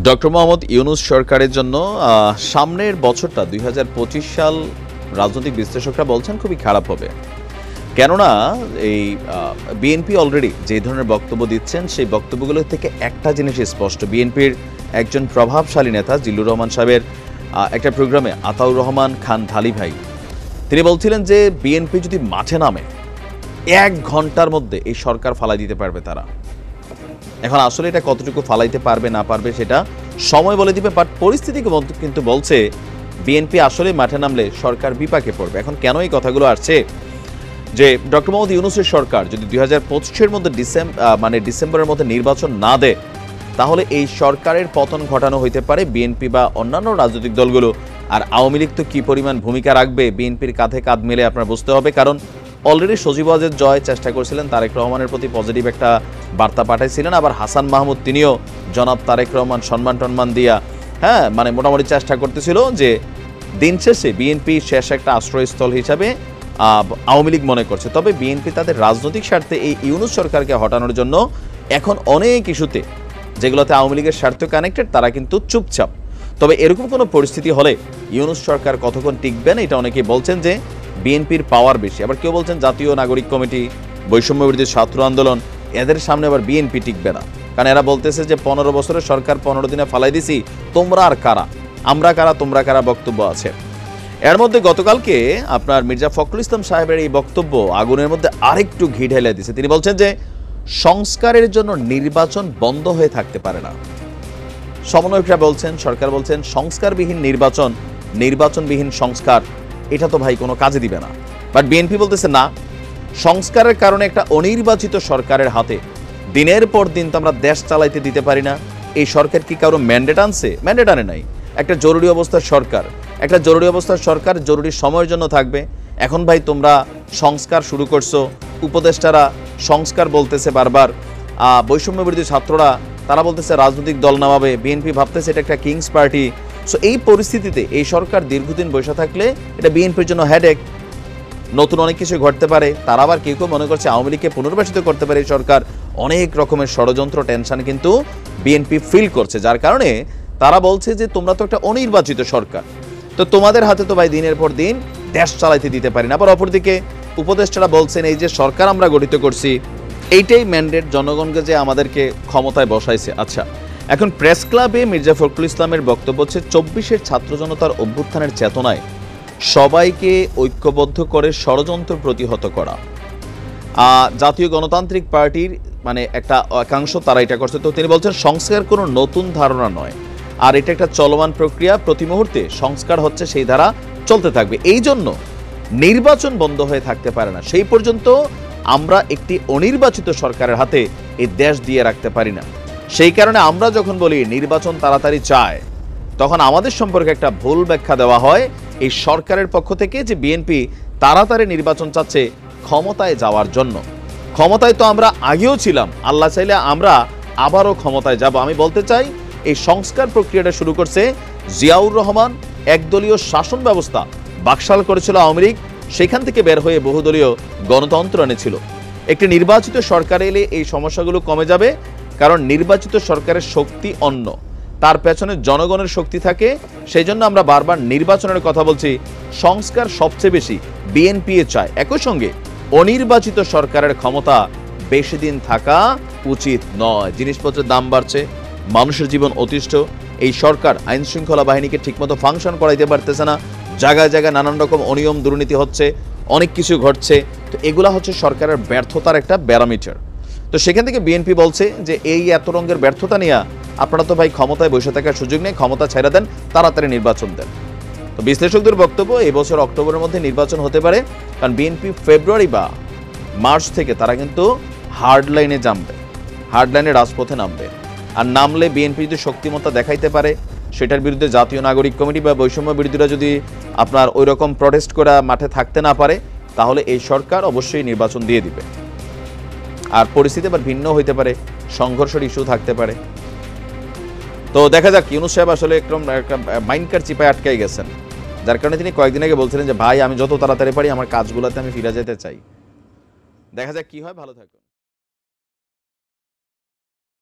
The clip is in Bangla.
ডক্টর মোহাম্মদ ইউনূস সরকারের জন্য সামনের বছরটা ২০২৫ সাল রাজনৈতিক বিশ্লেষকরা বলছেন খুবই খারাপ হবে। কেননা এই বিএনপি অলরেডি যে ধরনের বক্তব্য দিচ্ছেন সেই বক্তব্যগুলো থেকে একটা জিনিস স্পষ্ট, বিএনপির একজন প্রভাবশালী নেতা জিল্লুর রহমান সাহেবের একটা প্রোগ্রামে আতাউর রহমান খান ঢালি ভাই তিনি বলছিলেন যে বিএনপি যদি মাঠে নামে ১ ঘন্টার মধ্যে এই সরকার ফালাই দিতে পারবে তারা। এখন আসলে এটা কতটুকু ফালাইতে পারবে না পারবে সেটা সময় বলে দিবে, বাট পরিস্থিতি কিন্তু বলছে বিএনপি আসলে মাঠে নামলে সরকার বিপাকে পড়বে। এখন কেন এই কথাগুলো আসছে যে ডক্টর মোহাম্মদ ইউনূসের সরকার যদি ২০২৫-এর মধ্যে ডিসেম্বরের মধ্যে নির্বাচন না দেয় তাহলে এই সরকারের পতন ঘটানো হইতে পারে বিএনপি বা অন্যান্য রাজনৈতিক দলগুলো। আর আওয়ামী লীগ তো কি পরিমাণ ভূমিকা রাখবে বিএনপির কাঁধে কাঁধ মিলে আপনারা বুঝতে হবে, কারণ অলরেডি সজীব ওয়াজেদ জয় চেষ্টা করেছিলেন তারেক রহমানের প্রতি পজিটিভ একটা বার্তা পাঠাইছিলেন, আবার হাসান মাহমুদ তিনিও জনাব তারেক রহমান সম্মান দিয়া মোটামুটি চেষ্টা করতেছিল যে দিন শেষে বিএনপি শেষ একটা আশ্রয়স্থল হিসাবে আওয়ামী লীগ মনে করছে। তবে বিএনপি তাদের রাজনৈতিক স্বার্থে এই ইউনূস সরকারকে হটানোর জন্য এখন অনেক ইস্যুতে যেগুলোতে আওয়ামী লীগের স্বার্থ কানেক্টেড তারা কিন্তু চুপচাপ। তবে এরকম কোনো পরিস্থিতি হলে ইউনূস সরকার কতক্ষণ টিকবেন এটা অনেকেই বলছেন যে বিএনপির পাওয়ার বেশি, আবার কেউ বলছেন জাতীয় নাগরিক কমিটি, বৈষম্য বিরোধী ছাত্র আন্দোলন এদের সামনে আবার বিএনপি টিকবে না, কারণ এরা বলতেছে যে ১৫ বছরের সরকার ১৫ দিনে ফালাই দিছি, তোমরা আর কারা, আমরা কারা তোমরা কারা বক্তব্য আছে। এর মধ্যে গতকালকে আপনার মির্জা ফখরুল ইসলাম সাহেবের এই বক্তব্য আগুনের মধ্যে আরেকটু ঘি ঢেলে দিয়েছে। তিনি বলছেন যে সংস্কারের জন্য নির্বাচন বন্ধ হয়ে থাকতে পারে না। সমন্বয়করা বলছেন, সরকার বলছেন সংস্কারবিহীন নির্বাচনবিহীন সংস্কার এটা তো ভাই কোনো কাজে দিবে না। বাট বিএনপি বলতেছে না, সংস্কারের কারণে একটা অনির্বাচিত সরকারের হাতে দিনের পর দিন তো আমরা দেশ চালাইতে দিতে পারি না। এই সরকার কি কারো ম্যান্ডেট আনছে? ম্যান্ডেট আনে নাই। একটা জরুরি অবস্থার সরকার জরুরি সময়ের জন্য থাকবে। এখন ভাই তোমরা সংস্কার শুরু করছো, উপদেষ্টারা সংস্কার বলতেছে বারবার, বৈষম্য বিরোধী ছাত্ররা তারা বলতেছে রাজনৈতিক দল নামাবে, বিএনপি ভাবতেছে এটা একটা কিংস পার্টি। সো এই পরিস্থিতিতে এই সরকার দীর্ঘদিন বসে থাকলে এটা বিএনপির জন্য হেডেক, নতুন অনেক কিছু ঘটতে পারে। তারা আবার কেউ কেউ মনে করছে আওয়ামী লীগকে পুনর্বাসিত করতে পারে এই সরকার। অনেক রকমের ষড়যন্ত্র টেনশন কিন্তু বিএনপি ফিল করছে, যার কারণে তারা বলছে যে তোমরা তো একটা অনির্বাচিত সরকার, তো তোমাদের হাতে তো ভাই দিনের পর দিন দেশ চালাইতে দিতে পারি না। আবার অপরদিকে উপদেষ্টারা বলছেন এই যে সরকার আমরা গঠিত করছি এইটাই ম্যান্ডেট জনগণকে যে আমাদেরকে ক্ষমতায় বসাইছে। আচ্ছা, এখন প্রেস ক্লাবে মির্জা ফখরুল ইসলামের বক্তব্য হচ্ছে ২৪-এর ছাত্র জনতার অভ্যুত্থানের চেতনায় সবাইকে ঐক্যবদ্ধ করে ষড়যন্ত্র প্রতিহত করা। জাতীয় গণতান্ত্রিক পার্টির একটা একাংশ তারা এটা করছে। তো তিনি বলছেন সংস্কার কোনো নতুন ধারণা নয়, আর এটা একটা চলমান প্রক্রিয়া, প্রতি মুহূর্তে সংস্কার হচ্ছে, সেই ধারা চলতে থাকবে। এই জন্য নির্বাচন বন্ধ হয়ে থাকতে পারে না, সেই পর্যন্ত আমরা একটি অনির্বাচিত সরকারের হাতে এই দেশ দিয়ে রাখতে পারি না। সেই কারণে আমরা যখন বলি নির্বাচন তাড়াতাড়ি চায় তখন আমাদের সম্পর্কে একটা ভুল ব্যাখ্যা দেওয়া হয় এই সরকারের পক্ষ থেকে যে বিএনপি তাড়াতাড়ি নির্বাচন চাচ্ছে ক্ষমতায় যাওয়ার জন্য। ক্ষমতায় তো আমরা আগেও ছিলাম, আল্লাহ চাইলে আমরা আবারও ক্ষমতায় যাব। আমি বলতে চাই এই সংস্কার প্রক্রিয়াটা শুরু করছে জিয়াউর রহমান, একদলীয় শাসন ব্যবস্থা বাকশাল করেছিল আওয়ামী লীগ, সেখান থেকে বের হয়ে বহুদলীয় গণতন্ত্র এনেছিল। একটি নির্বাচিত সরকার এলে এই সমস্যাগুলো কমে যাবে, কারণ নির্বাচিত সরকারের শক্তি অন্য, তার পেছনে জনগণের শক্তি থাকে। সেই জন্য আমরা বারবার নির্বাচনের কথা বলছি। সংস্কার সবচেয়ে বেশি বিএনপি চায়। একই সঙ্গে অনির্বাচিত সরকারের ক্ষমতা বেশি দিন থাকা উচিত নয়। জিনিসপত্রের দাম বাড়ছে, মানুষের জীবন অতিষ্ঠ, এই সরকার আইন শৃঙ্খলা বাহিনীকে ঠিকমতো ফাংশন করাইতে পারতেছে না, জায়গায় জায়গায় নানান রকম অনিয়ম দুর্নীতি হচ্ছে, অনেক কিছু ঘটছে। তো এগুলা হচ্ছে সরকারের ব্যর্থতার একটা প্যারামিটার। তো সেখান থেকে বিএনপি বলছে যে এই এত রঙের ব্যর্থতা নিয়ে আপনারা তো ভাই ক্ষমতায় বসে থাকার সুযোগ নেই, ক্ষমতা ছেড়ে দেন, তাড়াতাড়ি নির্বাচন দেন। তো বিশ্লেষকদের বক্তব্য এই বছর অক্টোবরের মধ্যে নির্বাচন হতে পারে, কারণ বিএনপি ফেব্রুয়ারি বা মার্চ থেকে তারা কিন্তু হার্ডলাইনে রাজপথে নামবে। আর নামলে বিএনপি যদি শক্তিমত্তা দেখাইতে পারে, সেটার বিরুদ্ধে জাতীয় নাগরিক কমিটি বা বৈষম্য বিরোধীরা যদি আপনার ওই রকম প্রটেস্ট করা মাঠে থাকতে না পারে, তাহলে এই সরকার অবশ্যই নির্বাচন দিয়ে দিবে। আর পরিস্থিতি আবার ভিন্ন হইতে পারে, সংঘর্ষের ইস্যু থাকতে পারে। তো দেখা যাক, ইউনূস সাহেব আসলে একটা মাইন্ডকার চিপায় আটকাই গেছেন, যার কারণে তিনি কয়েকদিন আগে বলছিলেন যে ভাই আমি যত তাড়াতাড়ি পারি আমার কাজগুলোতে আমি ফিরে যেতে চাই। দেখা যাক কি হয়, ভালো থাকুন।